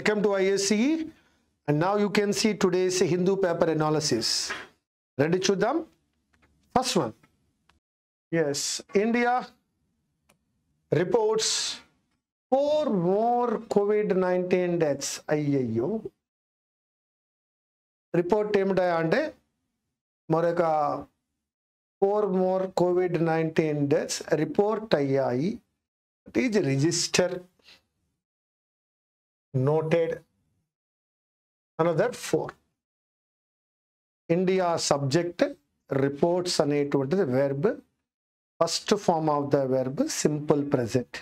Welcome to ISCE, and now you can see today's Hindu paper analysis. Ready chuddam? First one. Yes, India reports 4 more COVID-19 deaths. Ayyayyo. Report ఏమిటా అంటే మరొక 4 more COVID-19 deaths report అయ్యాయి. It is register noted another 4. India subject reports అనేటువంటిది verb, first form of the verb simple present.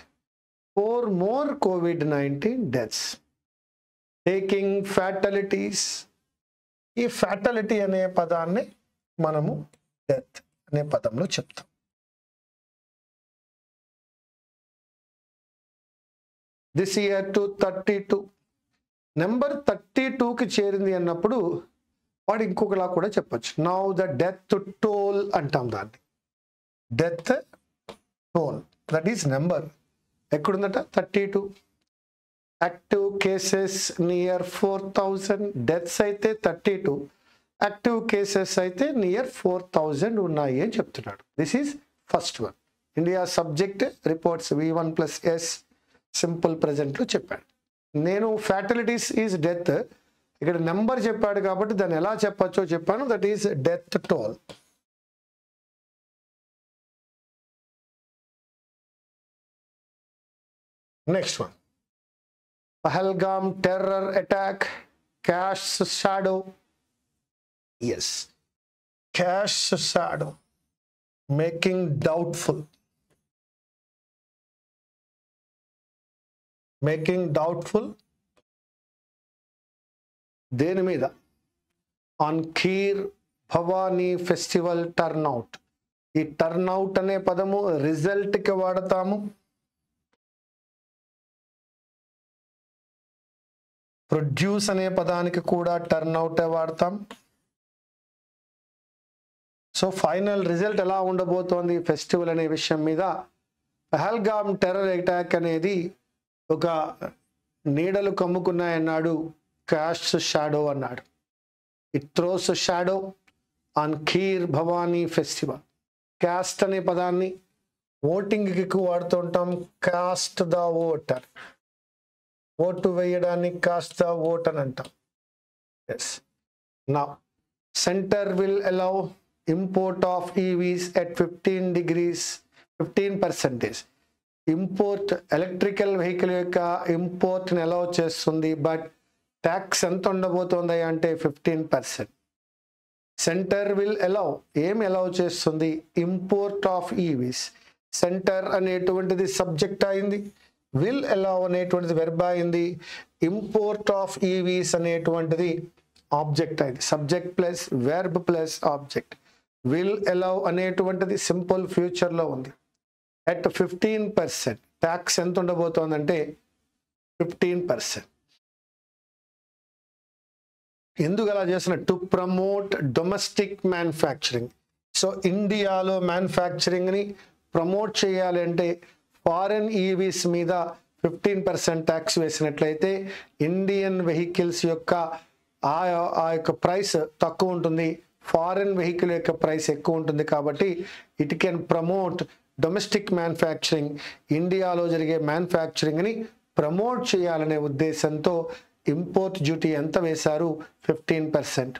4 more COVID-19 deaths. Taking fatalities. ఈ fatality అనే పదాన్ని మనము death అనే పదంలో చెప్తాం. This year to 32. నెంబర్ 32కి చేరింది అన్నప్పుడు వాడు ఇంకొకలా కూడా చెప్పచ్చు. నౌ ద డెత్ టోల్ అంటాం దాన్ని. Death toll that is number ఎక్కడుందట 32. యాక్టివ్ కేసెస్ నియర్ 4000, డెత్స్ అయితే 32, యాక్టివ్ కేసెస్ అయితే నియర్ 4000 ఉన్నాయి అని చెప్తున్నాడు. This is first one. India subject reports V1+S simple ప్రెజెంట్లో చెప్పాడు. నేను ఫ్యాటలిటీస్ ఈజ్ డెత్, ఇక్కడ నెంబర్ చెప్పాడు కాబట్టి దాన్ని ఎలా చెప్పచ్చో చెప్పాను. That is death toll. Next one, Pahalgam terror attack cast shadow. Yes, cast shadow making doubtful. Making doubtful దేని మీద? On Kheer Bhavani festival turnout. ఈ టర్న్అవుట్ అనే పదము రిజల్ట్కి వాడతాము. ప్రొడ్యూస్ అనే పదానికి కూడా టర్న్అవుటే వాడతాం. సో ఫైనల్ రిజల్ట్ ఎలా ఉండబోతోంది ఫెస్టివల్ అనే విషయం మీద? పహల్గామ్ టెర్రర్ అటాక్ అనేది ఒక నీడలు కమ్ముకున్నాయన్నాడు, క్యాష్ షాడో అన్నాడు. It throws shadow on Kheer Bhavani festival. Cast అనే పదాన్ని ఓటింగ్కి ఎక్కువ వాడుతూ ఉంటాం. కాస్ట్ ద ఓటర్, ఓటు వేయడాన్ని కాస్ట్ ద ఓట్ అని అంటాం. Yes. Now centre will allow import of EVs at 15%. Import electrical vehicle యొక్క ఇంపోర్ట్ని అలౌ చేస్తుంది. బట్ ట్యాక్స్ ఎంత ఉండబోతుంది అంటే 15%. సెంటర్ విల్ అలౌ, ఏమి అలౌ చేస్తుంది? Import of EVs. సెంటర్ అనేటువంటిది సబ్జెక్ట్ అయింది, విల్ అలౌ అనేటువంటిది వెర్బ్ అయింది, ఇంపోర్ట్ ఆఫ్ ఈవీస్ అనేటువంటిది ఆబ్జెక్ట్ అయింది. Subject plus verb plus object. Will allow అనేటువంటిది సింపుల్ ఫ్యూచర్లో ఉంది. అట్ 15%. ట్యాక్స్ ఎంత ఉండబోతోందంటే 15%. ఎందుకు అలా చేస్తున్నా? To promote domestic manufacturing. So ఇండియాలో మ్యానుఫ్యాక్చరింగ్ని ప్రమోట్ చేయాలి అంటే ఫారెన్ ఈవీస్ మీద 15% ట్యాక్స్ వేసినట్లయితే ఇండియన్ వెహికల్స్ యొక్క ఆ యొక్క ప్రైస్ తక్కువ ఉంటుంది, ఫారెన్ వెహికల్ యొక్క ప్రైస్ ఎక్కువ ఉంటుంది. కాబట్టి it can promote domestic manufacturing. ఇండియాలో జరిగే మ్యానుఫ్యాక్చరింగ్ని ప్రమోట్ చేయాలనే ఉద్దేశంతో ఇంపోర్ట్ డ్యూటీ ఎంత వేశారు? 15%.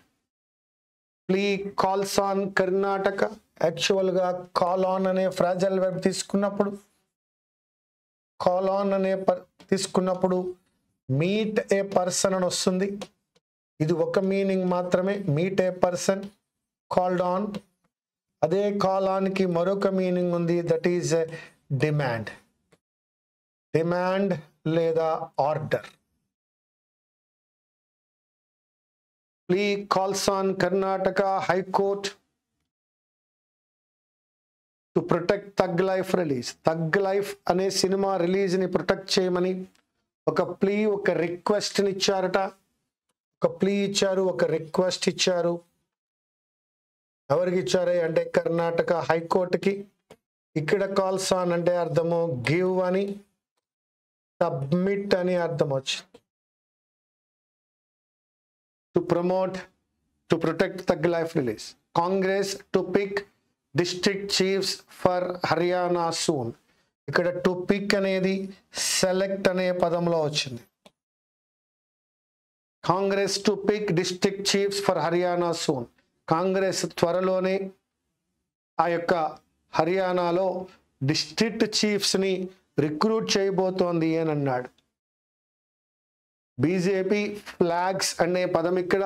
Plea calls on Karnataka. యాక్చువల్గా కాల్ ఆన్ అనే ఫ్రాజల్ వెర్బ్ తీసుకున్నప్పుడు, కాల్ ఆన్ అనే తీసుకున్నప్పుడు మీట్ ఏ పర్సన్ అని వస్తుంది. ఇది ఒక మీనింగ్ మాత్రమే, meet a person, called on. అదే కాల్ ఆన్కి మరొక మీనింగ్ ఉంది, దట్ ఈజ్ డిమాండ్. డిమాండ్ లేదా order. Plea calls on Karnataka high court to protect thug life release. Thug life అనే సినిమా రిలీజ్ని ప్రొటెక్ట్ చేయమని ఒక ప్లీ, ఒక రిక్వెస్ట్ని ఇచ్చారట. ఒక ప్లీ ఇచ్చారు, ఒక రిక్వెస్ట్ ఇచ్చారు. ఎవరికి ఇచ్చారే అంటే కర్ణాటక హైకోర్టుకి. ఇక్కడ కాల్స్ ఆన్ అంటే అర్థము గివ్ అని, సబ్మిట్ అని అర్థం వచ్చింది. to promote, to protect Thug Life release. Congress to pick district chiefs for Haryana soon. ఇక్కడ టు పిక్ అనేది సెలెక్ట్ అనే పదంలో వచ్చింది. Congress to pick district chiefs for Haryana soon. Congress త్వరలోనే ఆ యొక్క హర్యానాలో డిస్ట్రిక్ట్ చీఫ్స్ని రిక్రూట్ చేయబోతోంది అని అన్నాడు. బీజేపీ ఫ్లాగ్స్ అనే పదం ఇక్కడ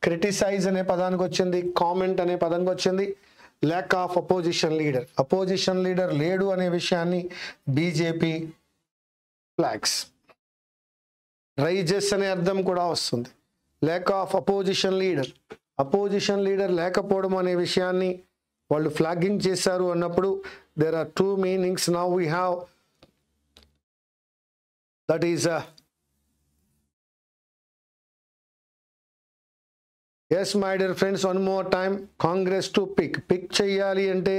క్రిటిసైజ్ అనే పదానికి వచ్చింది, కామెంట్ అనే పదానికి వచ్చింది. Lakh of opposition leader, opposition leader లేడు అనే విషయాన్ని బీజేపీ ఫ్లాగ్స్. రైజెస్ అనే అర్థం కూడా వస్తుంది. Lack of opposition leader, opposition leader లేకపోవడం అనే విషయాన్ని వాళ్ళు ఫ్లాగింగ్ చేశారు అన్నప్పుడు there are two meanings. Now we have that is yes my dear friends, one more time. Congress to pick, pick చేయాలి అంటే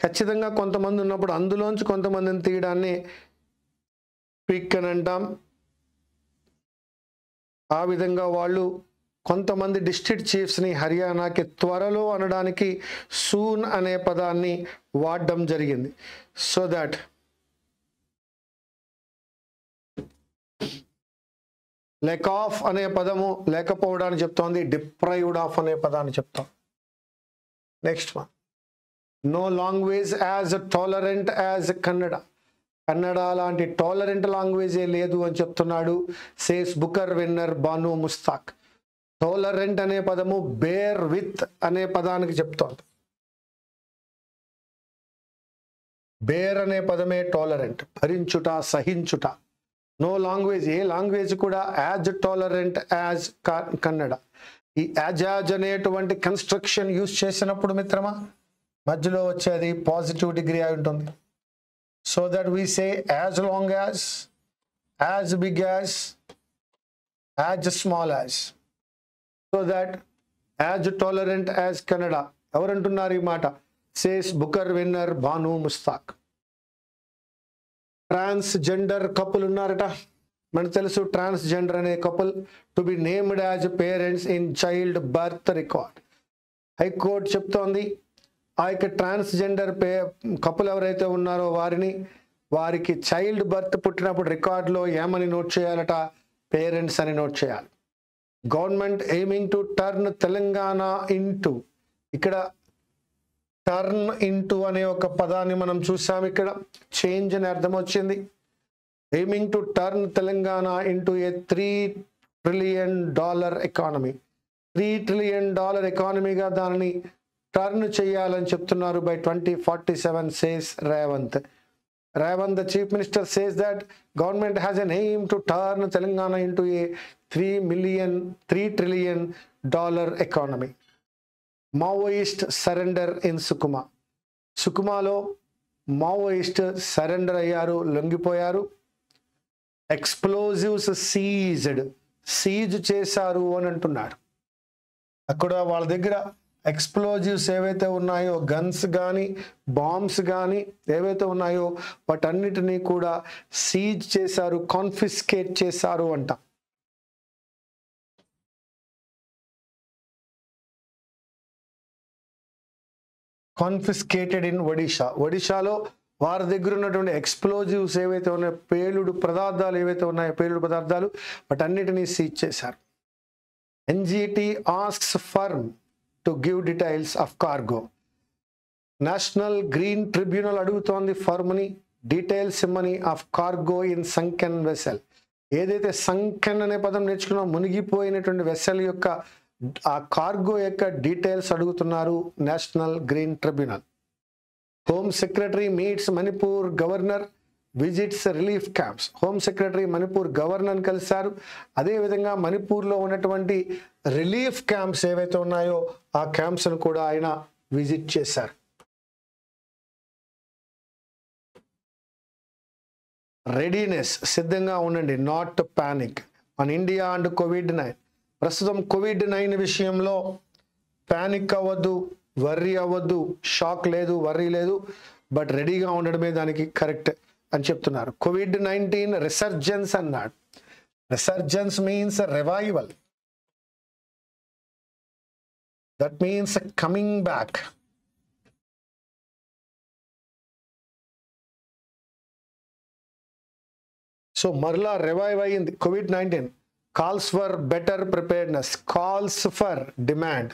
ఖచ్చితంగా కొంతమంది ఉన్నప్పుడు అందులోంచి కొంతమందిని తీయడాన్ని పిక్ అని అంటాం. ఆ విధంగా వాళ్ళు కొంతమంది డిస్ట్రిక్ట్ చీఫ్స్ని హర్యానాకి త్వరలో అనడానికి సూన్ అనే పదాన్ని వాడడం జరిగింది. సో దట్ లెక్ ఆఫ్ అనే పదము లేకపోవడాన్ని చెప్తోంది, డిప్రైవ్డ్ ఆఫ్ అనే పదాన్ని చెప్తాం. Next one, no language as tolerant as Kannada. Kannada లాంటి టాలరెంట్ లాంగ్వేజే లేదు అని చెప్తున్నాడు says Booker winner Banu Mushtaq. Tolerant అనే పదము బేర్ విత్ అనే పదానికి చెప్తోంది. బేర్ అనే పదమే టాలరెంట్, భరించుట, సహించుట. నో లాంగ్వేజ్, ఏ లాంగ్వేజ్ కూడా యాజ్ టాలరెంట్ యాజ్ కన్నడ. ఈ యాజ్ అనేటువంటి కన్స్ట్రక్షన్ యూజ్ చేసినప్పుడు మిత్రమా మధ్యలో వచ్చేది పాజిటివ్ డిగ్రీ అయి ఉంటుంది. So that we say as long as big as small as. So that as tolerant as Kannada. ఎవరంటున్నారు ఈ మాట? Says Booker winner Banu Mushtaq. Transgender couple ఉన్నారట, మనకు తెలుసు. ట్రాన్స్జెండర్ అనే couple to be named as parents in child birth record. High court చెప్తోంది ఆ యొక్క ట్రాన్స్జెండర్ కపుల్ ఎవరైతే ఉన్నారో వారికి చైల్డ్ బర్త్ పుట్టినప్పుడు రికార్డులో ఏమని నోట్ చేయాలట? పేరెంట్స్ అని నోట్ చేయాలి. Government aiming to turn Telangana into, ఇక్కడ టర్న్ ఇంటూ అనే ఒక పదాన్ని మనం చూసాం. ఇక్కడ చేంజ్ అనే అర్థం వచ్చింది. Aiming to turn Telangana into A $3 trillion economy. $3 trillion ఎకానమీగా దానిని టర్న్ చేయాలని చెప్తున్నారు by 2047 says Revanth. Ravant, the Chief Minister, says that government has an aim to turn Telangana into a $3 trillion economy. Maoist surrender in Sukuma. Sukumalo Maoist surrender ayyaru, longipoyaru. Explosives seized, siege చేశారు అని అంటున్నారు. అక్కడ వాళ్ళ దగ్గర explosives ఏవైతే ఉన్నాయో, guns కానీ bombs కానీ ఏవైతే ఉన్నాయో వాటన్నిటినీ కూడా సీజ్ చేశారు, కాన్ఫిస్కేట్ చేశారు అంట. Confiscated in Odisha. ఒడిషాలో వారి దగ్గర ఉన్నటువంటి ఎక్స్ప్లోజివ్స్ ఏవైతే ఉన్నాయో, పేలుడు పదార్థాలు ఏవైతే ఉన్నాయో, పేలుడు పదార్థాలు వాటన్నిటినీ సీజ్ చేశారు. NGT asks firm to give details of cargo. National Green Tribunal అడుగుతోంది ఫర్మ్ని డీటెయిల్స్ ఇమ్మని of cargo in sunken vessel. ఏదైతే సంకెన్ అనే పదం నేర్చుకున్నాం, మునిగిపోయినటువంటి వెసెల్ యొక్క ఆ కార్గో యొక్క డీటెయిల్స్ అడుగుతున్నారు national green tribunal. Home secretary meets Manipur governor, visits relief camps. Home secretary Manipur గవర్నర్ని కలిశారు. అదేవిధంగా మణిపూర్లో ఉన్నటువంటి రిలీఫ్ క్యాంప్స్ ఏవైతే ఉన్నాయో ఆ క్యాంప్స్ను కూడా ఆయన విజిట్ చేశారు. రెడీనెస్, సిద్ధంగా ఉండండి, not panic on India and COVID-19. ప్రస్తుతం COVID-19 విషయంలో పానిక్ అవ్వద్దు, వర్రీ అవ్వద్దు, షాక్ లేదు, వర్రీ లేదు, బట్ రెడీగా ఉండడమే దానికి కరెక్ట్ అని చెప్తున్నారు. COVID-19 రిసర్జెన్స్ అన్నాడు. Resurgence means a revival. That means coming back. So Marla revive in COVID-19 calls for better preparedness, calls for demand.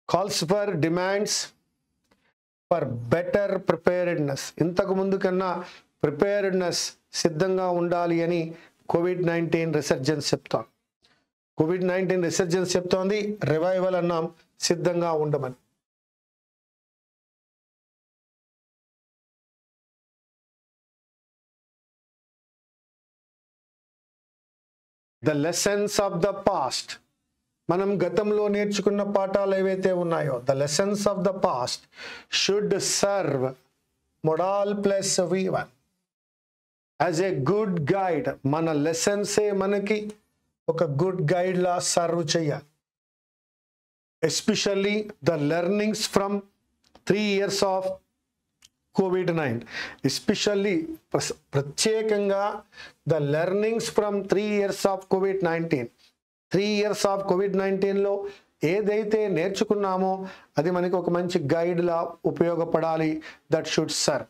Calls for demands for better preparedness. ఇంతకు ముందు కన్నా ప్రిపేర్డ్నెస్ సిద్ధంగా ఉండాలి అని COVID-19 రిసర్జెన్స్ చెప్తాం. COVID-19 resurgence చెప్తోంది, revival అన్నాం సిద్ధంగా ఉండమని. The lessons of the past. మనం గతంలో నేర్చుకున్న పాఠాలు ఏవైతే ఉన్నాయో, the lessons of the past should serve modal plus V1 as a good guide. మన లెసన్సే మనకి ఒక గుడ్ గైడ్ లా సర్వ్ చేయాలి. Especially the learnings from 3 years of COVID-19, especially ప్రత్యేకంగా the learnings from 3 years of COVID-19. 3 years ఆఫ్ COVID-19లో ఏదైతే నేర్చుకున్నామో అది మనకి ఒక మంచి గైడ్ లా ఉపయోగపడాలి. That should serve.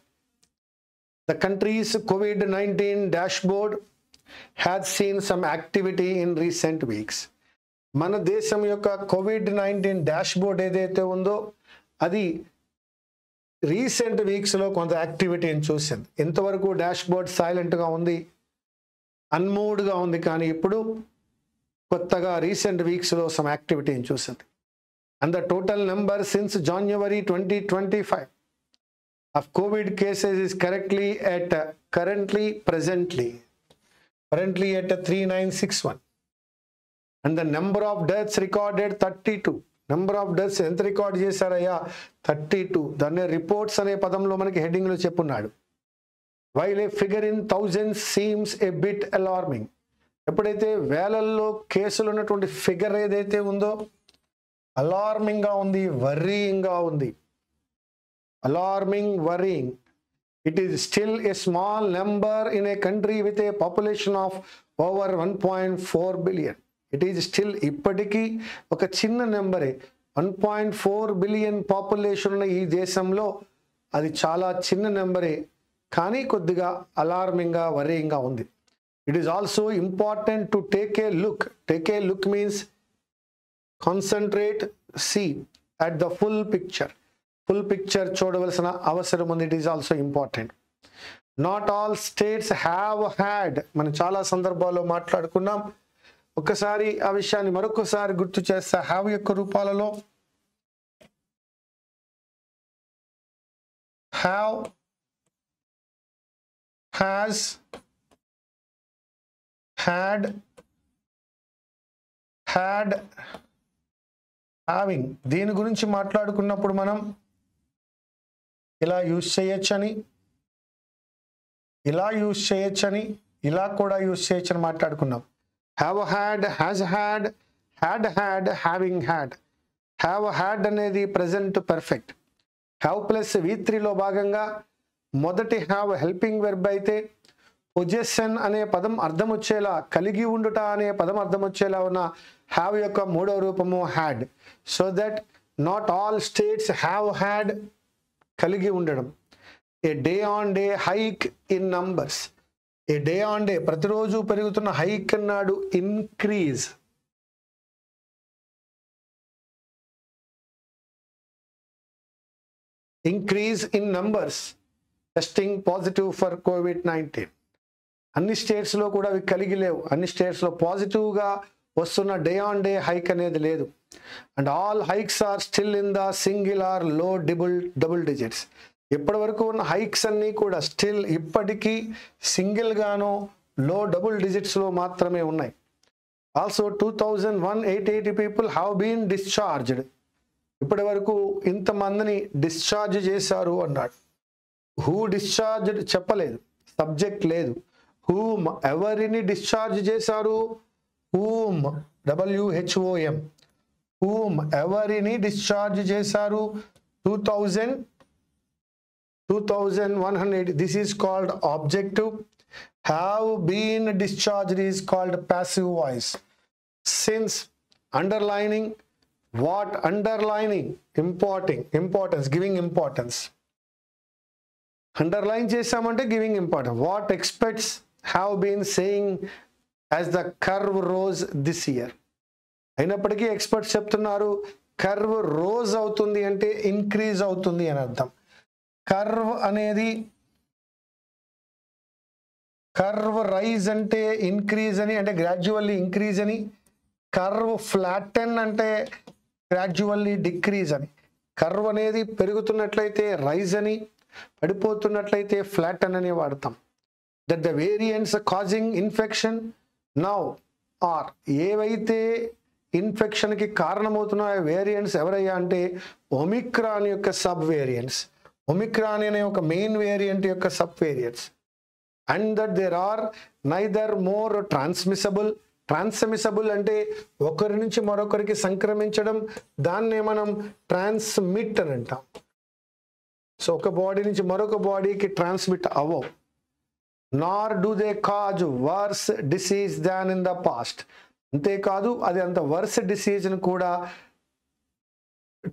The country's COVID-19 dashboard has seen some activity in recent weeks. మన దేశం యొక్క COVID-19 డాష్బోర్డ్ ఏదైతే ఉందో అది రీసెంట్ వీక్స్లో కొంత యాక్టివిటీని చూసింది. ఇంతవరకు డాష్బోర్డ్ సైలెంట్గా ఉంది, అన్మూవ్డ్గా ఉంది. కానీ ఇప్పుడు కొత్తగా రీసెంట్ వీక్స్లో సమ్ యాక్టివిటీని చూసింది. And the total number since January 2025 of COVID cases is currently at 3961. And the number of deaths recorded 32. Number of deaths ఎంత రికార్డ్ చేశారయ్యా? 32. దాన్ని రిపోర్ట్స్ అనే పదంలో మనకి హెడ్డింగ్లో చెప్పున్నాడు. While a figure in thousands seems a bit alarming. ఎప్పుడైతే వేలల్లో కేసులు ఉన్నటువంటి ఫిగర్ ఏదైతే ఉందో అలార్మింగ్గా ఉంది, వర్రీయింగ్గా ఉంది. Alarming, worrying. It is still a small number in a country with a population of over 1.4 billion. It is still ఇప్పటికీ ఒక చిన్న నెంబరే. 1.4 billion పాపులేషన్ ఉన్న ఈ దేశంలో అది చాలా చిన్న నెంబరే, కానీ కొద్దిగా అలార్మింగ్గా, వరీయింగ్గా ఉంది. It is also important to take a look. Take a look means concentrate, see at the full picture. Full picture చూడవలసిన అవసరం ఉంది. It is also important. Not all states have had. మనం చాలా సందర్భాల్లో మాట్లాడుకున్నాం. ఒకసారి ఆ విషయాన్ని మరొకసారి గుర్తు చేస్తా. హ్యావ్ యొక్క రూపాలలో have, has, had, had, having. దీని గురించి మాట్లాడుకున్నప్పుడు మనం ఇలా యూజ్ చేయొచ్చని, ఇలా యూజ్ చేయొచ్చని, ఇలా కూడా యూజ్ చేయొచ్చని మాట్లాడుకున్నాం. Have had, has had, had had, having had. Have had అనేది ప్రెజెంట్ పర్ఫెక్ట్. హ్యావ్ ప్లస్ V3లో భాగంగా మొదటి హ్యావ్ హెల్పింగ్ వెర్బ్ అయితే పొజెషన్ అనే పదం అర్థం వచ్చేలా, కలిగి ఉండుట అనే పదం అర్థం వచ్చేలా ఉన్న హ్యావ్ యొక్క మూడవ రూపము had. So that not all states have had, కలిగి ఉండడం. A day on day hike in numbers. A day on day, ప్రతిరోజు పెరుగుతున్న హైక్ అన్నాడు, increase. Increase in numbers testing positive for COVID-19. అన్ని స్టేట్స్లో కూడా అవి కలిగి లేవు. అన్ని స్టేట్స్లో పాజిటివ్గా వస్తున్న డే ఆన్ డే హైక్ అనేది లేదు. And all hikes are still in the single or low double digits. ఇప్పటి వరకు ఉన్న హైక్స్ అన్నీ కూడా స్టిల్ ఇప్పటికీ సింగిల్గానో లో డబుల్ డిజిట్స్లో మాత్రమే ఉన్నాయి. Also 2180 people have been discharged. ఇప్పటి వరకు ఇంతమందిని డిశ్చార్జ్ చేశారు అన్నాడు. హూ డిశ్చార్జ్డ్ చెప్పలేదు, సబ్జెక్ట్ లేదు. హూమ్, ఎవరిని డిశ్చార్జ్ చేశారు? Whom, WHOM. హూమ్, ఎవరిని డిశ్చార్జ్ చేశారు? 2280 2180. This is called objective. Have been discharged is called passive voice. Since underlining, what underlining, importance, giving importance. Underline చేసామంటే giving importance. What experts have been saying as the curve rose this year. అయినప్పటికీ experts చెప్తున్నారు curve rose అవుతుంది అంటే increase అవుతుంది అని అర్థం. Curve అనేది curve rise అంటే ఇంక్రీజ్ అని, అంటే గ్రాడ్యువల్లీ ఇంక్రీజ్ అని. కర్వ్ ఫ్లాటెన్ అంటే గ్రాడ్యువల్లీ డిక్రీజ్ అని. కర్వ్ అనేది పెరుగుతున్నట్లయితే రైజ్ అని, పడిపోతున్నట్లయితే ఫ్లాటెన్ అని వాడతాం. That the variants causing infection now are, ఏవైతే ఇన్ఫెక్షన్కి కారణమవుతున్నాయో వేరియంట్స్ ఎవరయ్యా అంటే ఒమిక్రాన్ యొక్క సబ్ వేరియంట్స్. ఒమిక్రాన్ అనే ఒక మెయిన్ వేరియంట్ యొక్క sub variants. And that there are neither more transmissible అంటే ఒకరి నుంచి మరొకరికి సంక్రమించడం, దాన్నే మనం ట్రాన్స్మిట్ అని అంటాం. సో ఒక బాడీ నుంచి మరొక బాడీకి ట్రాన్స్మిట్ అవ్వవు. Nor do they cause worse disease than in the past. అంతేకాదు అది అంత వర్స్ డిసీజ్ని కూడా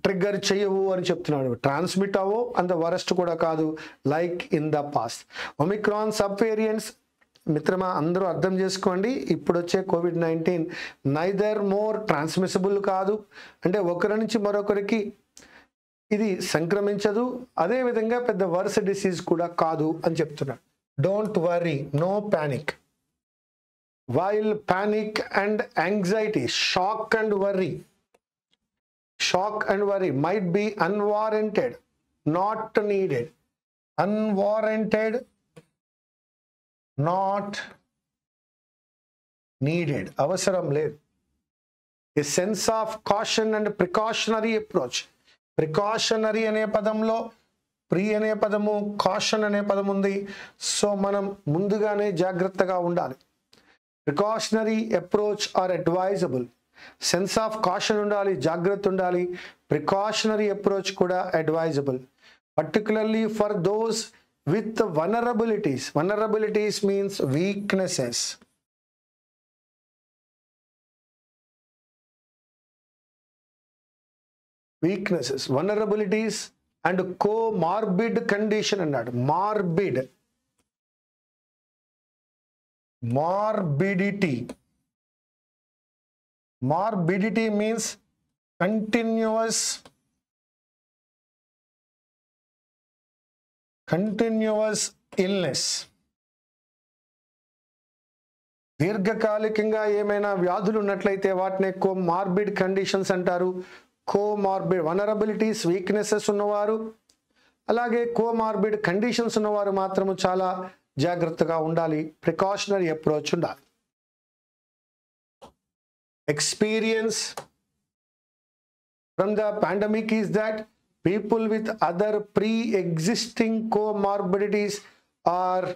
ట్రిగ్గర్ చేయవు అని చెప్తున్నాడు. ట్రాన్స్మిట్ అవ్వవు, అంత వరస్ట్ కూడా కాదు like in the past. Omicron sub variants మిత్రమా అందరూ అర్థం చేసుకోండి. ఇప్పుడు వచ్చే COVID-19 నైదర్ మోర్ ట్రాన్స్మిసబుల్ కాదు, అంటే ఒకరి నుంచి మరొకరికి ఇది సంక్రమించదు, అదేవిధంగా పెద్ద వర్స్ డిసీజ్ కూడా కాదు అని చెప్తున్నాడు. Don't worry, no panic. While panic and anxiety, shock and worry might be unwarranted, not needed. Unwarranted, not needed. అవసరం లేదు. A sense of caution and precautionary approach. Precautionary అనే పదంలో ప్రీ అనే పదము, కాషన్ అనే పదం ఉంది. సో మనం ముందుగానే జాగ్రత్తగా ఉండాలి. Precautionary approach are advisable. Sense of caution ఉండాలి, జాగ్రత్త ఉండాలి. ప్రికాషనరీ అప్రోచ్ కూడా advisable, particularly for those with vulnerabilities. Vulnerabilities means weaknesses. Vulnerabilities and comorbid condition అన్నాడు. Morbidity means continuous illness. దీర్ఘకాలికంగా ఏమైనా వ్యాధులు ఉన్నట్లయితే వాటిని కోమార్బిడ్ కండిషన్స్ అంటారు. కోమార్బిడ్ వనరబిలిటీస్, వీక్నెసెస్ ఉన్నవారు, అలాగే కోమార్బిడ్ కండిషన్స్ ఉన్నవారు మాత్రము చాలా జాగ్రత్తగా ఉండాలి. ప్రికాషనరీ అప్రోచ్ ఉండాలి. Experience from the pandemic is that people with other pre-existing comorbidities are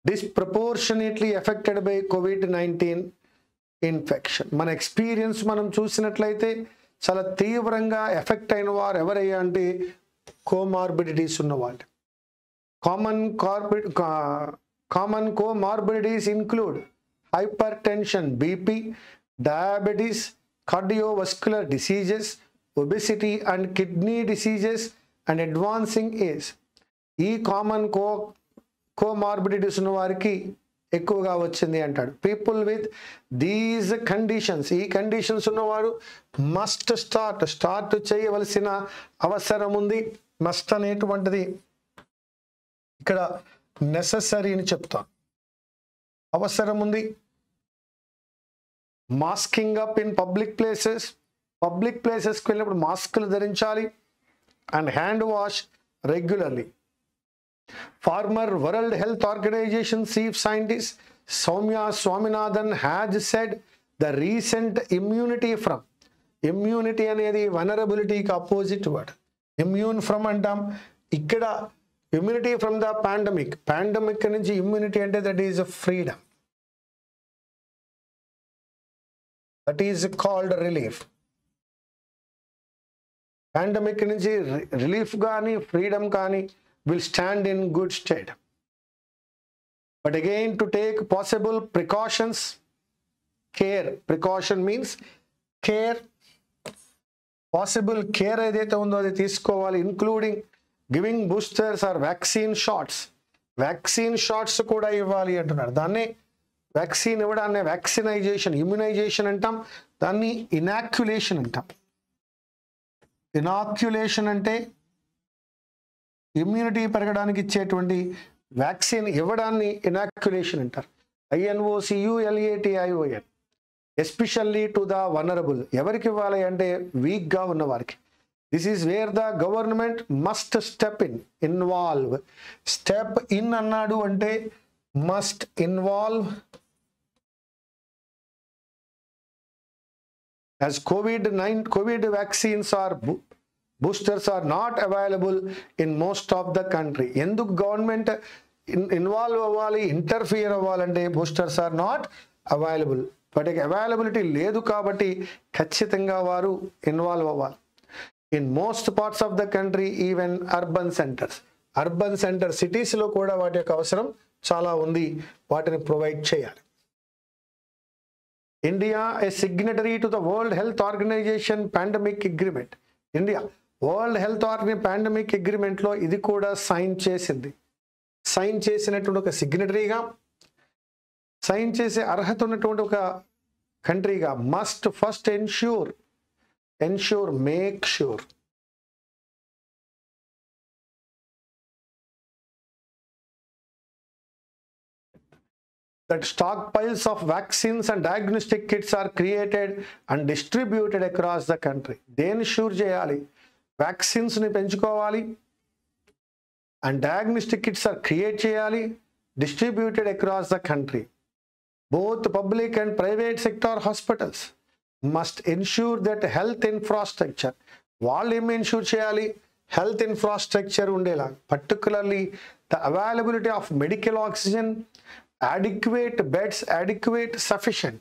disproportionately affected by COVID-19 infection. మన ఎక్స్పీరియన్స్ మనం చూసినట్లయితే చాలా తీవ్రంగా ఎఫెక్ట్ అయిన వారు ఎవరయ్యా అంటే కోమార్బిడిటీస్ ఉన్నవాళ్ళు. Common comorbidities include hypertension, BP, diabetes, cardiovascular diseases, obesity and kidney diseases and advancing age. ఈ కామన్ కోమార్బిడిటీస్ ఉన్న వారికి ఎక్కువగా వచ్చింది అంటాడు. పీపుల్ విత్ దీస్ కండిషన్స్, ఈ కండిషన్స్ ఉన్నవారు మస్ట్ స్టార్ట్ చేయవలసిన అవసరం ఉంది. మస్ట్ అనేటువంటిది ఇక్కడ నెససరీ అని చెప్తాను. అవసరం ఉంది. మాస్కింగ్ అప్ ఇన్ పబ్లిక్ ప్లేసెస్కి వెళ్ళినప్పుడు మాస్కులు ధరించాలి. And hand wash regularly. Former World Health Organization chief scientist Soumya Swaminathan has said the recent immunity అనేది వనరబిలిటీకి అపోజిట్ వర్డ్. ఇమ్యూన్ ఫ్రమ్ అంటాం, ఇక్కడ ఇమ్యూనిటీ ఫ్రమ్ ద పాండమిక్ నుంచి ఇమ్యూనిటీ అంటే that is freedom, that is called relief. Pandemic నుంచి relief కానీ freedom కానీ will stand in good state. But again to take possible precautions, care, precaution means care, possible care ఏదైతే ఉందో అది తీసుకోవాలి, including giving boosters or vaccine shots. Vaccine shots కూడా ఇవ్వాలి అంటున్నారు. దాన్ని వ్యాక్సిన్ ఇవ్వడాన్ని వ్యాక్సినైజేషన్, ఇమ్యునైజేషన్ అంటాం, దాన్ని ఇనాక్యులేషన్ అంటాం. ఇనాక్యులేషన్ అంటే ఇమ్యూనిటీ పెరగడానికి ఇచ్చేటువంటి వ్యాక్సిన్ ఇవ్వడాన్ని ఇనాక్యులేషన్ అంటారు. INOCULATION. Especially to the vulnerable. ఎవరికి ఇవ్వాలి అంటే వీక్గా ఉన్న వారికి. This is where the government must step in, involve. Step in అన్నాడు అంటే must involve. As COVID vaccines or boosters are not available in most of the country. ఎందుకు government involve అవ్వాలి, ఇంటర్ఫియర్ అవ్వాలంటే బూస్టర్స్ ఆర్ నాట్ అవైలబుల్. వాటికి availability లేదు కాబట్టి ఖచ్చితంగా వారు ఇన్వాల్వ్ అవ్వాలి. In most parts of the country, even urban centres, urban centre సిటీస్లో కూడా వాటి యొక్క అవసరం చాలా ఉంది, వాటిని ప్రొవైడ్ చేయాలి. India is signatory to the World Health Organization Pandemic Agreement. India World Health Organization Pandemic Agreement లో ఇది కూడా సైన్ చేసింది. సైన్ చేసినటువంటి ఒక సిగ్నటరీగా, సైన్ చేసే అర్హత ఉన్నటువంటి ఒక కంట్రీగా must first ensure, make sure that stockpiles of vaccines and diagnostic kits are created and distributed across the country. దేని షూర్ చేయాలి? వ్యాక్సిన్స్ని పెంచుకోవాలి, and diagnostic kits are create చేయాలి, distributed across the country. Both public and private sector hospitals must ensure that health infrastructure. వాళ్ళు ఏమి ensure చేయాలి? Health infrastructure ఉండేలా, particularly the availability of medical oxygen, adequate beds, adequate, sufficient.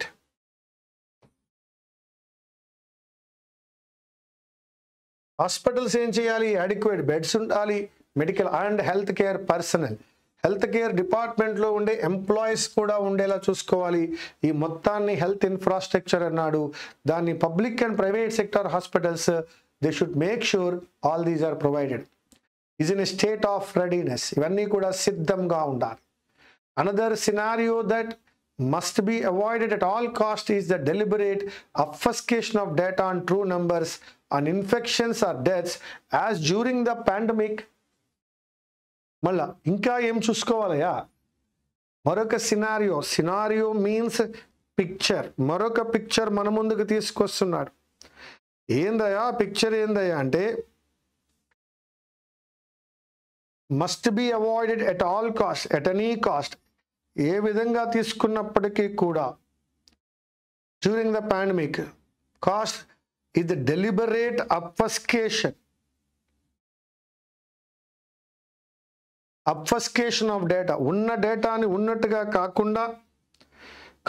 Hospitals ఏం చేయాలి? adequate beds ఉండాలి, medical and health care personnel, health care డిపార్ట్మెంట్లో ఉండే employees కూడా ఉండేలా చూసుకోవాలి. ఈ మొత్తాన్ని హెల్త్ ఇన్ఫ్రాస్ట్రక్చర్ అన్నాడు. దాన్ని public and private sector hospitals they should make sure all these are provided. Is in a state of readiness. ఇవన్నీ కూడా సిద్ధంగా ఉండాలి. Another scenario that must be avoided at all cost is the deliberate obfuscation of data on true numbers on infections or deaths as during the pandemic. మళ్ళా ఇంకా ఏం చూసుకోవాలయా? మరొక scenario means picture. మరొక పిక్చర్ మన ముందుకు తీసుకొస్తున్నాడు. ఏందయా పిక్చర్? ఏందయా అంటే must be avoided at all cost, at any cost, ఏ విధంగా తీసుకున్నప్పటికీ కూడా during the pandemic cost is the deliberate obfuscation of data. ఉన్న డేటాని ఉన్నట్టుగా కాకుండా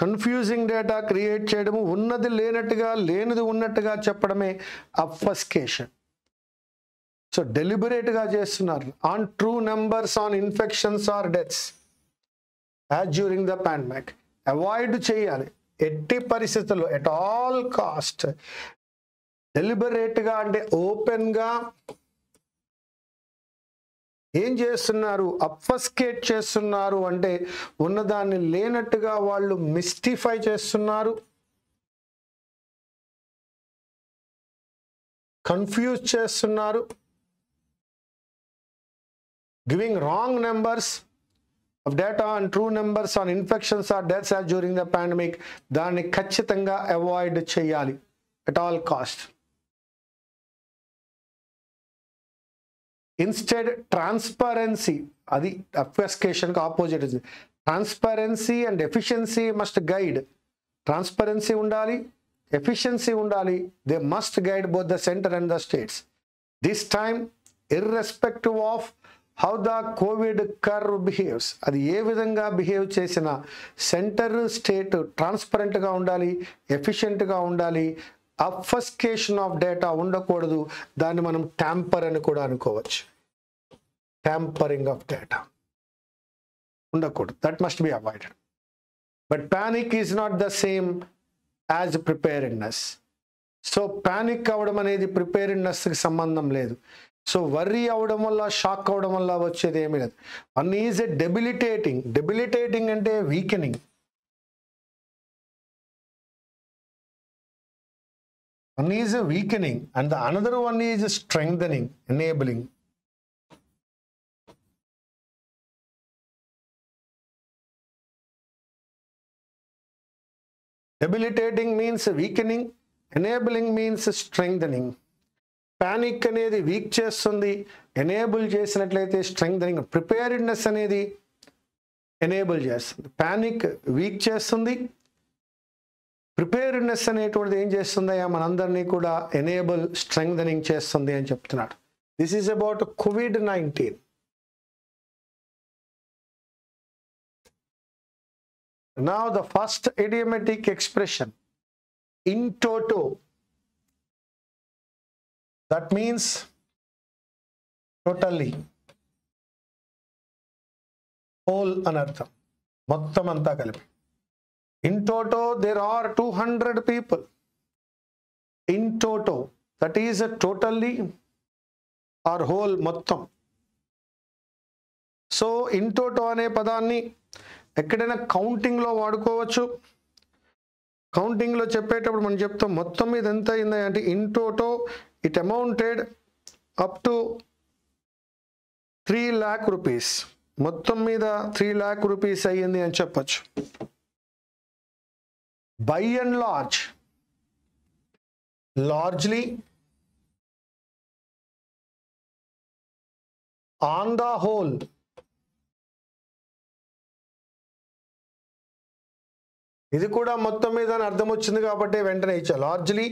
కన్ఫ్యూజింగ్ డేటా క్రియేట్ చేయడము, ఉన్నది లేనట్టుగా లేనిది ఉన్నట్టుగా చెప్పడమే అబ్ఫస్కేషన్. సో డెలిబరేట్గా చేస్తున్నారు. On true numbers on infections or deaths as during the pandemic. Avoid చేయాలి ఎట్టి పరిస్థితుల్లో, ఎట్ ఆల్ కాస్ట్. డెలిబరేట్గా అంటే ఓపెన్గా ఏం చేస్తున్నారు? అబ్ఫస్కేట్ చేస్తున్నారు. అంటే ఉన్నదాన్ని లేనట్టుగా వాళ్ళు మిస్టిఫై చేస్తున్నారు, కన్ఫ్యూజ్ చేస్తున్నారు, giving wrong numbers of data and true numbers on infections or deaths as during the pandemic. దాన్ని ఖచ్చితంగా అవాయిడ్ చేయాలి at all cost. Instead, transparency, అది obfuscation కి opposite. Transparency and efficiency must guide. Transparency ఉండాలి, efficiency ఉండాలి. They must guide both the centre and the states. This time irrespective of how the Covid curve behaves, అది ఏ విధంగా behave చేసినా centre state ట్రాన్స్పరెంట్గా ఉండాలి, ఎఫిషియెంట్గా ఉండాలి. అబ్ఫస్కేషన్ ఆఫ్ డేటా ఉండకూడదు. దాన్ని మనం ట్యాంపర్ అని కూడా అనుకోవచ్చు. ట్యాంపరింగ్ ఆఫ్ డేటా ఉండకూడదు. That must be avoided. But panic is not the same as preparedness. So panic అవ్వడం అనేది ప్రిపేర్డ్నెస్కి సంబంధం లేదు. సో వర్రీ అవడం వల్ల, షాక్ అవడం వల్ల వచ్చేది ఏమీ లేదు. One is a debilitating. Debilitating అంటే weakening. One is a weakening and the another one is strengthening, enabling. Debilitating means weakening, enabling means strengthening. Panic అనేది వీక్ చేస్తుంది, ఎనేబుల్ చేసినట్లయితే స్ట్రెంగ్థనింగ్. ప్రిపేర్డ్నెస్ అనేది ఎనేబుల్ చేస్తుంది. పానిక్ వీక్ చేస్తుంది, preparedness అనేటువంటిది ఏం చేస్తుందయ్యా మనందరినీ కూడా ఎనేబుల్, స్ట్రెంగ్థనింగ్ చేస్తుంది అని చెప్తున్నాడు. This is about COVID-19. Now the first idiomatic expression, in toto, that means totally, whole anartham, మొత్తం అంతా కలిపి. In toto, there are 200 people. In toto, that is a totally or whole, మొత్తం. So in toto అనే పదాన్ని ఎక్కడైనా కౌంటింగ్లో వాడుకోవచ్చు. కౌంటింగ్లో చెప్పేటప్పుడు మనం చెప్తాం మొత్తం మీద ఎంత అయింది అంటే in toto it amounted up to 3 lakh rupees. మొత్తం మీద 3 lakh rupees అయ్యింది అని చెప్పచ్చు. By and large, largely, on the whole, ఇది కూడా మొత్తం మీద అర్థం వచ్చింది కాబట్టి వెంటనే ఇచ్చా. Largely,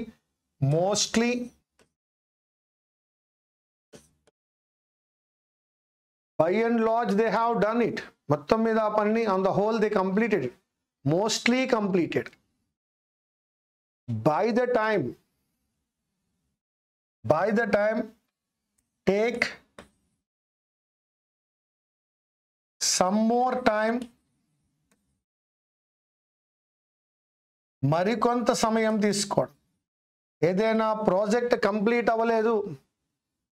mostly, by and large they have done it. మొత్తం మీద ఆ పని, on the whole they completed it, mostly completed. By the time, take some more time, మరికొంత సమయం తీసుకోండి. ఏదైనా ప్రాజెక్ట్ కంప్లీట్ అవ్వలేదు,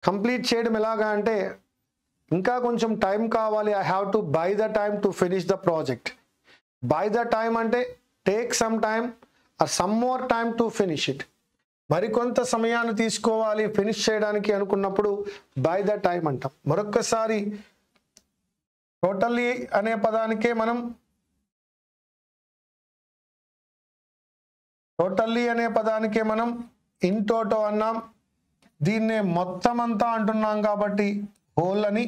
కంప్లీట్ చేయడం ఎలాగా అంటే ఇంకా కొంచెం టైం కావాలి. I have to by the time to finish the project. By the time అంటే take some time or some more time to finish it. మరికొంత సమయాన్ని తీసుకోవాలి ఫినిష్ చేయడానికి అనుకున్నప్పుడు బై ద టైమ్ అంటాం. మరొక్కసారి టోటల్లీ అనే పదానికే మనం ఇన్ టోటో అన్నాం. దీన్నే మొత్తం అంతా అంటున్నాం కాబట్టి హోల్ అని.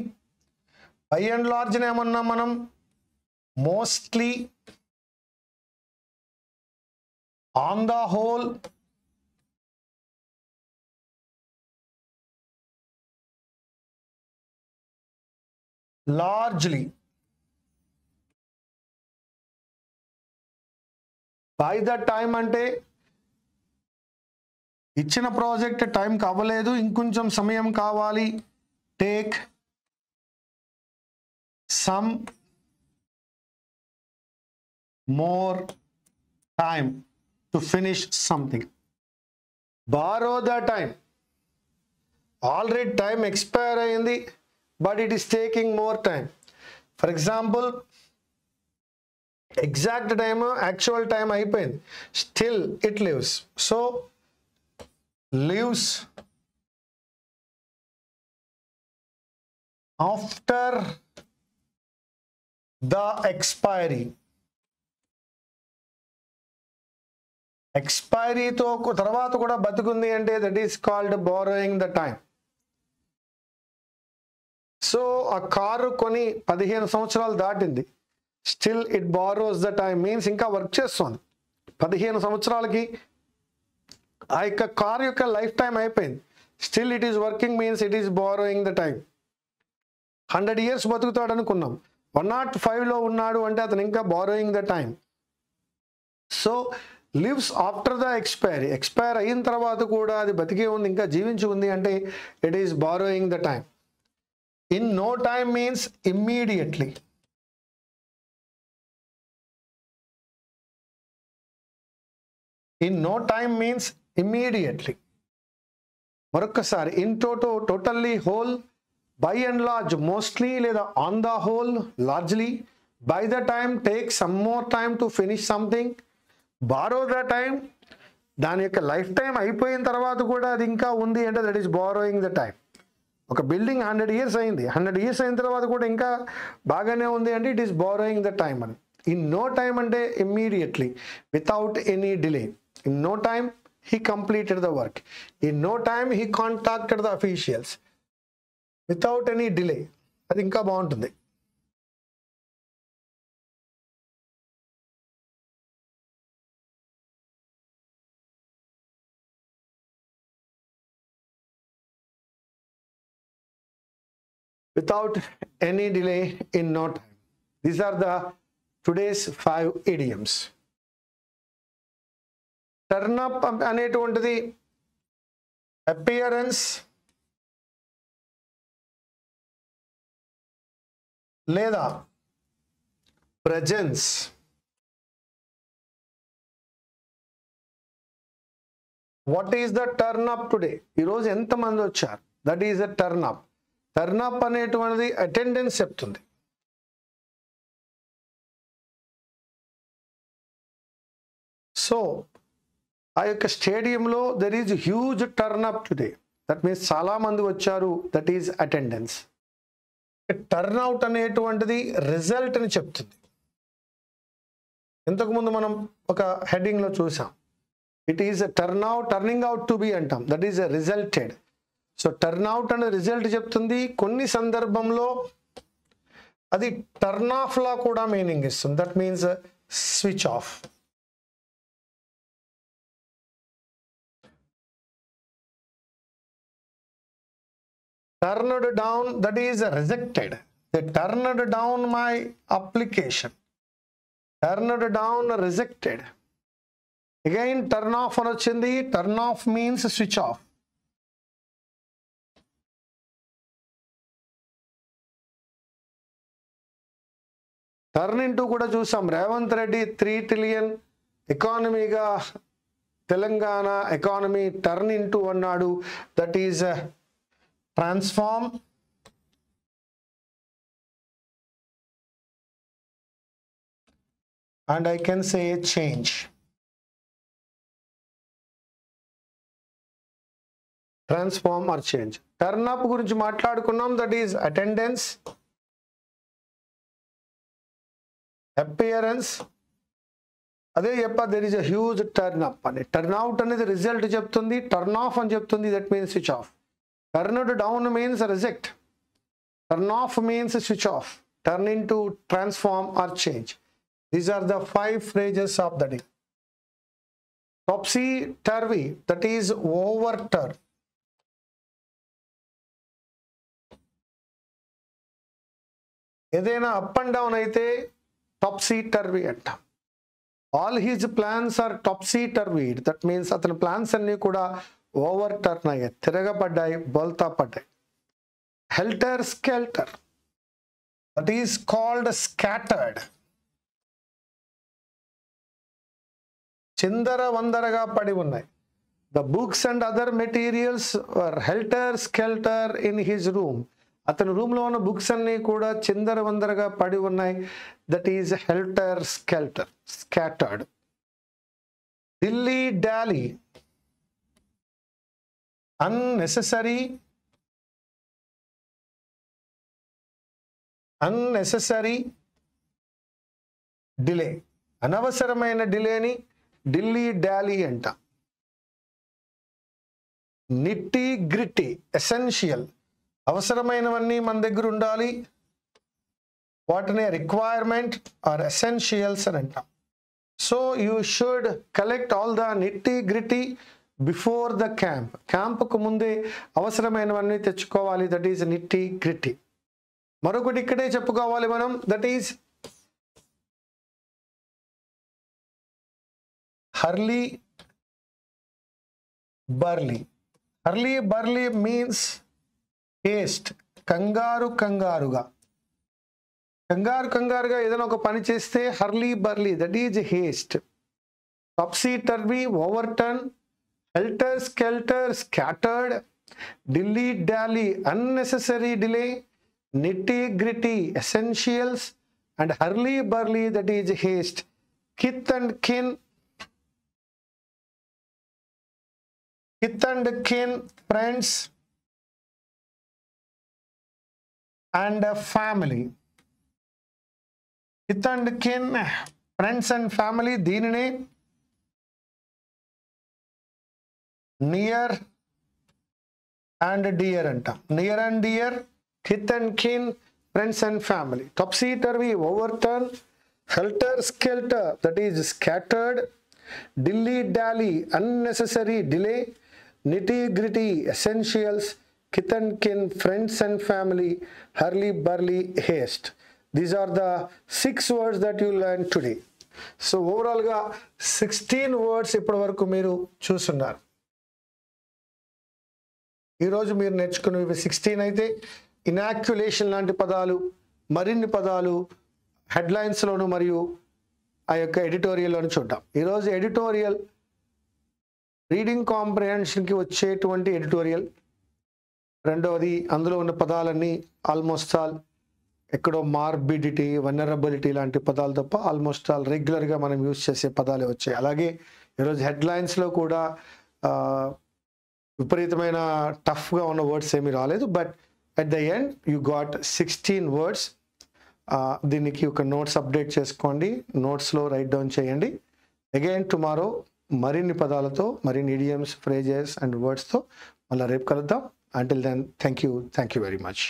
బై అండ్ లార్జ్ ఏమన్నాం మనం? Mostly, on the whole, largely, by the time అంటే ఇచ్చిన ప్రాజెక్ట్ టైం కావలేదు, ఇంకొంచెం సమయం కావాలి. Take some more time to finish something. Borrow the time. Already time expire ayindi, but it is taking more time. For example, exact time, actual time అయిపోయింది, still it lives. So lives after the expiry. ఎక్స్పైరీతో తర్వాత కూడా బతుకుంది అంటే that is called borrowing the time. So ఆ car కొని 15 సంవత్సరాలు దాటింది, still it borrows the time, means ఇంకా work చేస్తుంది. 15 సంవత్సరాలకి ఆ యొక్క కార్ యొక్క లైఫ్ టైం అయిపోయింది, still it is working, means it is borrowing the time. 100 years బతుకుతాడు అనుకున్నాం, 105లో ఉన్నాడు అంటే అతను ఇంకా borrowing the time. So lives after the expiry, expire అయిన తర్వాత కూడా అది బతికే ఉంది, ఇంకా జీవించి ఉంది అంటే it is borrowing the time. In no time means immediately. In no time means immediately. మరొక్కసారి, in toto, totally, whole, by and large, mostly లేదా on the whole, largely, by the time, take some more time to finish something, borrow the time, దాని యొక్క life time అయిపోయిన తర్వాత కూడా అది ఇంకా ఉంది అంటే that is borrowing the time. ఒక బిల్డింగ్ 100 years అయింది, 100 years అయిన తర్వాత కూడా ఇంకా బాగానే ఉంది అంటే it is borrowing the time అని. ఇన్ నో టైమ్ అంటే immediately, without any delay. In no time he completed the work. In no time he contacted the officials without any delay. అది ఇంకా బాగుంటుంది. Without any delay, in no time. These are the today's 5 idioms. Turn up అనేటువంటిది appearance లేదా presence. What is the turn up today? ఈరోజు ఎంతమంది వచ్చారు? That is the turn up. Turn up అనేటువంటిది attendance చెప్తుంది. సో ఆ యొక్క స్టేడియంలో there is huge turn up today. That means చాలా మంది వచ్చారు, that is attendance. Turn out అనేటువంటిది రిజల్ట్ అని చెప్తుంది. ఇంతకుముందు మనం ఒక హెడ్డింగ్లో చూసాం, it is turning out to be అంటాం, that is resulted. So turn out అనే రిజల్ట్ చెప్తుంది. కొన్ని సందర్భంలో అది టర్న్ ఆఫ్ లా కూడా మీనింగ్ ఇస్తుంది. That means switch off. Turned down, that is rejected. They turned down my application. Turned down, rejected. Again turn off అని వచ్చింది. Turn off means switch off. Turn into కూడా చూసాం. Revanth Reddy 3 trillion ఎకానమీగా Telangana economy turn into అన్నాడు. That is transform. And I can say change. Transform or change. Turn up గురించి మాట్లాడుకున్నాం. That is attendance, appearance. అదే చెప్ప, there is a huge turn up అని. Turn out అనేది రిజల్ట్ చెప్తుంది. Turn off అని చెప్తుంది. That means switch off. Turned down means reject. Turn off means switch off. Turn into, transform or change. These are the 5 phrases of the day. Topsy-turvy, that is overturn. ఏదైనా up and down అయితే topsy-turvy అంటాం. All his plans are topsy-turvy. That means అతని plans అన్ని కూడా over turn అయ్యాయి, తిరగబడ్డాయి, బోల్తా పడ్డాయి. Helter skelter, that is called scattered. చిందర వందరగా పడి ఉన్నాయి. The books and other materials were helter skelter in his room. అతని రూమ్లో ఉన్న బుక్స్ అన్నీ కూడా చిందర వందరగా పడి ఉన్నాయి. That is helter skelter, scattered. Dilly dally, unnecessary delay. అనవసరమైన డిలేని ఢిల్లీ డాలీ అంట. నిట్టి గ్రిట్టి, ఎసెన్షియల్, అవసరమైనవన్నీ మన దగ్గర ఉండాలి. వాటిని రిక్వైర్మెంట్ ఆర్ ఎసెన్షియల్స్ అని అంటాం. So you should collect all the nitty gritty before the camp. క్యాంప్కు ముందే అవసరమైనవన్నీ తెచ్చుకోవాలి. That is nitty gritty. మరొకటి ఇక్కడే చెప్పుకోవాలి మనం, that is hurly burly. Hurly burly means haste, కంగారుగా. కంగారుగా ఏదైనా ఒక పని చేస్తే hurly burly, that is haste. topsy turvy, overturn, helter skelter, scattered, dilly dally, unnecessary delay, nitty gritty, essentials, and hurly burly, that is haste. Kith and kin, friends and family. Kith and kin, friends and family, దీనినే near and dear అంట. Near and dear, kith and కిన్, friends and family. topsy turvy, overturn, helter skelter, that is scattered, dilly dally, unnecessary delay, nitty gritty, essentials, kith and kin, friends and family, hurly burly, haste. These are the 6 words that you learned today. So overall గా 16 words ఇప్పటి వరకు మీరు చూస్తున్నారు. ఈరోజు మీరు నేర్చుకున్నవి 16 అయితే inoculation లాంటి పదాలు, మరిన్ని పదాలు హెడ్లైన్స్లోను మరియు ఆ యొక్క ఎడిటోరియల్లోను చూద్దాం. ఈరోజు ఎడిటోరియల్ రీడింగ్ కాంప్రిహెన్షన్కి వచ్చేటువంటి ఎడిటోరియల్. రెండవది, అందులో ఉన్న పదాలన్నీ ఆల్మోస్ట్ ఆల్ ఎక్కడో మార్బిడిటీ, వనరబిలిటీ లాంటి పదాలు తప్ప ఆల్మోస్ట్ ఆల్ రెగ్యులర్గా మనం యూజ్ చేసే పదాలే వచ్చాయి. అలాగే ఈరోజు హెడ్లైన్స్లో కూడా విపరీతమైన టఫ్గా ఉన్న వర్డ్స్ ఏమీ రాలేదు. But at the end you got 16 words. దీనికి ఒక నోట్స్ అప్డేట్ చేసుకోండి, నోట్స్లో రైట్ డౌన్ చేయండి. అగైన్ టుమారో మరిన్ని పదాలతో, మరిన్ని ఇడియమ్స్, ఫ్రేజెస్ అండ్ వర్డ్స్తో మళ్ళీ రేపు కలుద్దాం. Until then thank you very much.